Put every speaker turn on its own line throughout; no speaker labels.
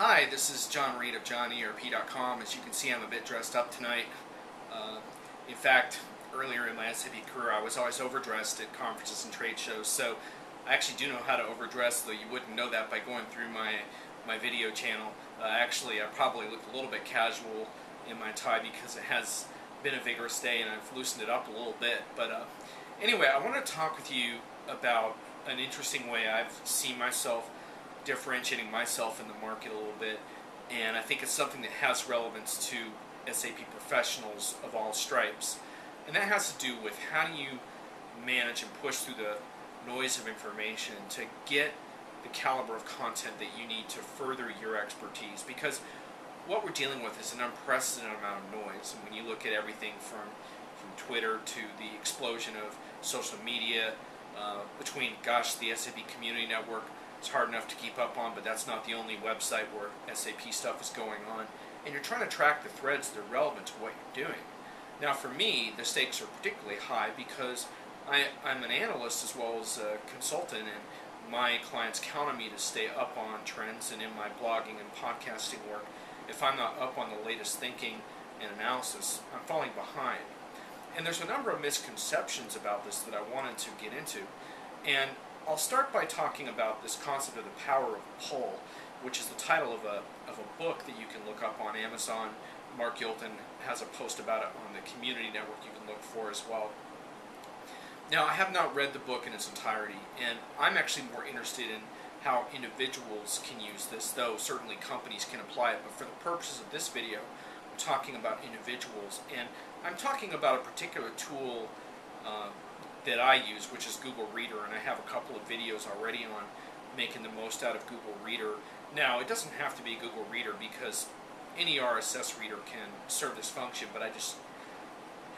Hi, this is John Reed of JohnERP.com. As you can see, I'm a bit dressed up tonight. In fact, earlier in my SAP career, I was always overdressed at conferences and trade shows, so I actually do know how to overdress, though you wouldn't know that by going through my video channel. Actually, I probably look a little bit casual in my tie because it has been a vigorous day and I've loosened it up a little bit. But anyway, I want to talk with you about an interesting way I've seen myself differentiating myself in the market a little bit, and I think it's something that has relevance to SAP professionals of all stripes, and that has to do with how do you manage and push through the noise of information to get the caliber of content that you need to further your expertise, because what we're dealing with is an unprecedented amount of noise. And when you look at everything from Twitter to the explosion of social media, between, gosh, the SAP Community Network, it's hard enough to keep up on, but that's not the only website where SAP stuff is going on. And you're trying to track the threads that are relevant to what you're doing. Now for me, the stakes are particularly high because I'm an analyst as well as a consultant, and my clients count on me to stay up on trends, and in my blogging and podcasting work, if I'm not up on the latest thinking and analysis, I'm falling behind. And there's a number of misconceptions about this that I wanted to get into. And I'll start by talking about this concept of the power of pull, which is the title of a book that you can look up on Amazon. Mark Yolton has a post about it on the Community Network you can look for as well. Now, I have not read the book in its entirety, and I'm actually more interested in how individuals can use this, though certainly companies can apply it. But for the purposes of this video, I'm talking about individuals, and I'm talking about a particular tool that I use, which is Google Reader, and I have a couple of videos already on making the most out of Google Reader. Now, it doesn't have to be Google Reader because any RSS reader can serve this function, but I just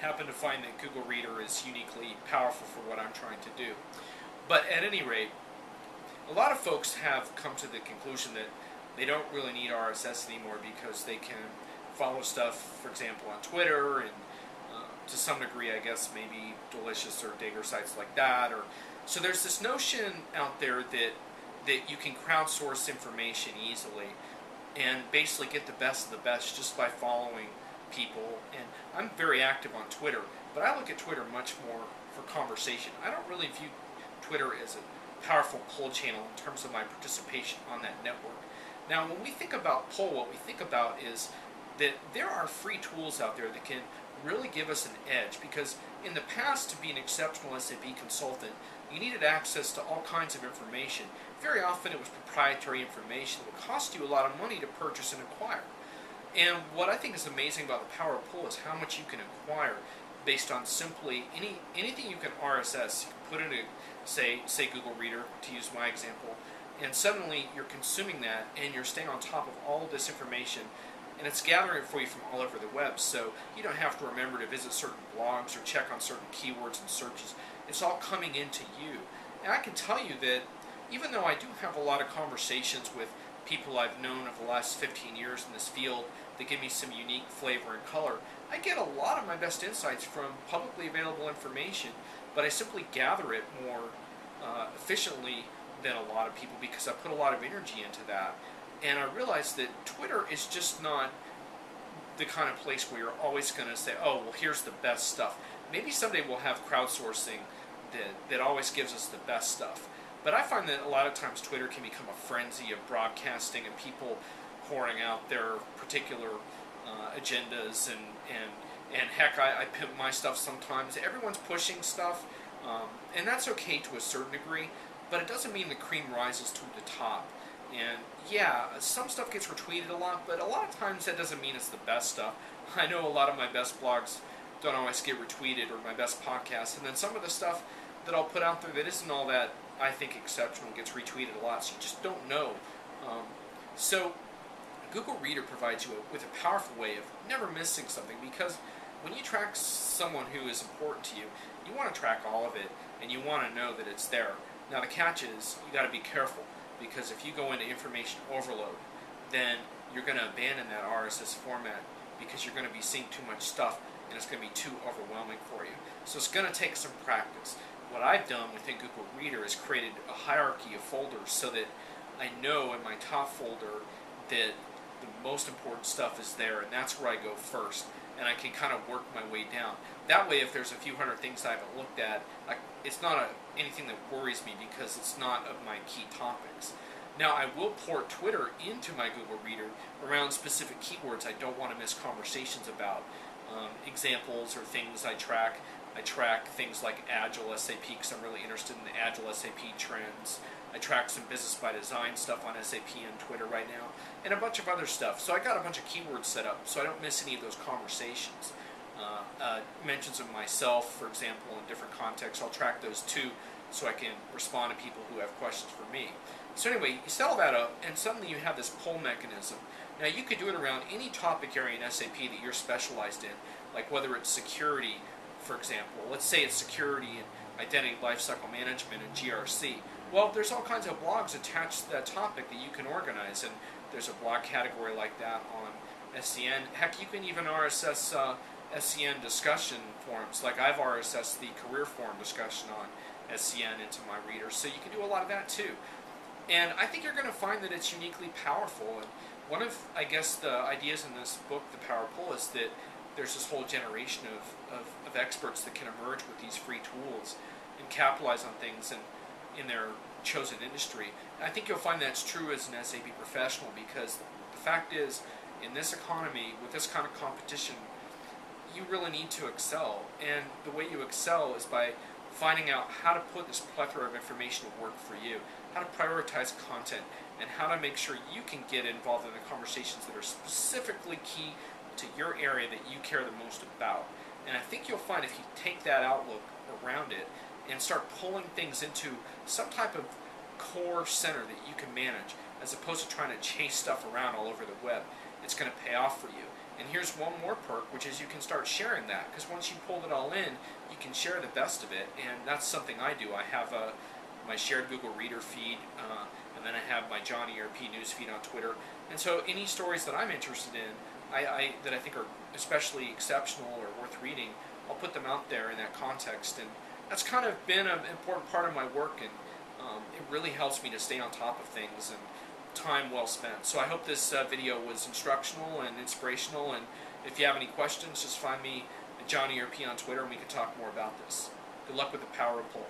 happen to find that Google Reader is uniquely powerful for what I'm trying to do. But at any rate, a lot of folks have come to the conclusion that they don't really need RSS anymore because they can follow stuff, for example, on Twitter, and to some degree, I guess, maybe Delicious or Digger sites like that. So there's this notion out there that you can crowdsource information easily and basically get the best of the best just by following people. And I'm very active on Twitter, but I look at Twitter much more for conversation. I don't really view Twitter as a powerful pull channel in terms of my participation on that network. Now, when we think about pull, what we think about is that there are free tools out there that can really give us an edge, because in the past, to be an exceptional SAP consultant, you needed access to all kinds of information. Very often it was proprietary information that would cost you a lot of money to purchase and acquire. And what I think is amazing about the power of pull is how much you can acquire based on simply anything you can RSS. You can put into, say Google Reader, to use my example, and suddenly you're consuming that and you're staying on top of all of this information, and it's gathering it for you from all over the web, so you don't have to remember to visit certain blogs or check on certain keywords and searches. It's all coming into you. And I can tell you that even though I do have a lot of conversations with people I've known over the last 15 years in this field that give me some unique flavor and color, I get a lot of my best insights from publicly available information, but I simply gather it more efficiently than a lot of people because I put a lot of energy into that. And I realized that Twitter is just not the kind of place where you're always going to say, oh, well, here's the best stuff. Maybe someday we'll have crowdsourcing that always gives us the best stuff. But I find that a lot of times Twitter can become a frenzy of broadcasting and people pouring out their particular agendas, and heck, I pimp my stuff sometimes. Everyone's pushing stuff, and that's okay to a certain degree, but it doesn't mean the cream rises to the top. And yeah, some stuff gets retweeted a lot, but a lot of times that doesn't mean it's the best stuff. I know a lot of my best blogs don't always get retweeted, or my best podcasts, and then some of the stuff that I'll put out there that isn't all that, I think, exceptional gets retweeted a lot, so you just don't know. So Google Reader provides you with a powerful way of never missing something, because when you track someone who is important to you, you want to track all of it, and you want to know that it's there. Now the catch is, you got to be careful, because if you go into information overload, then you're going to abandon that RSS format because you're going to be seeing too much stuff and it's going to be too overwhelming for you. So it's going to take some practice. What I've done within Google Reader is created a hierarchy of folders so that I know in my top folder that the most important stuff is there, and that's where I go first, and I can kind of work my way down. That way, if there's a few hundred things I haven't looked at, it's not anything that worries me because it's not of my key topics. Now, I will port Twitter into my Google Reader around specific keywords I don't want to miss conversations about. Examples or things I track. I track things like Agile SAP because I'm really interested in the Agile SAP trends. I track some Business by Design stuff on SAP and Twitter right now, and a bunch of other stuff. So I got a bunch of keywords set up so I don't miss any of those conversations. Mentions of myself, for example, in different contexts, I'll track those too so I can respond to people who have questions for me. So anyway, you set all that up, and suddenly you have this pull mechanism. Now you could do it around any topic area in SAP that you're specialized in, like whether it's security, for example. Let's say it's security and identity lifecycle management and GRC. Well, there's all kinds of blogs attached to that topic that you can organize, and there's a blog category like that on SCN. Heck, you can even RSS SCN discussion forums, like I've RSS the career forum discussion on SCN into my reader, so you can do a lot of that too. And I think you're going to find that it's uniquely powerful. And one of, I guess, the ideas in this book, The Power Pull, is that there's this whole generation of experts that can emerge with these free tools and capitalize on things in their chosen industry. And I think you'll find that's true as an SAP professional, because the fact is, in this economy, with this kind of competition, you really need to excel. And the way you excel is by finding out how to put this plethora of information to work for you, how to prioritize content, and how to make sure you can get involved in the conversations that are specifically key to your area that you care the most about. And I think you'll find if you take that outlook around it and start pulling things into some type of core center that you can manage, as opposed to trying to chase stuff around all over the web, it's going to pay off for you. And here's one more perk, which is you can start sharing that, because once you pull it all in, you can share the best of it, and that's something I do. I have my shared Google Reader feed, and then I have my Johnny ERP news feed on Twitter. And so any stories that I'm interested in, that I think are especially exceptional or worth reading, I'll put them out there in that context. And that's kind of been an important part of my work, and it really helps me to stay on top of things, and time well spent. So I hope this video was instructional and inspirational, and if you have any questions, just find me at Johnny ERP on Twitter and we can talk more about this. Good luck with the power of pull.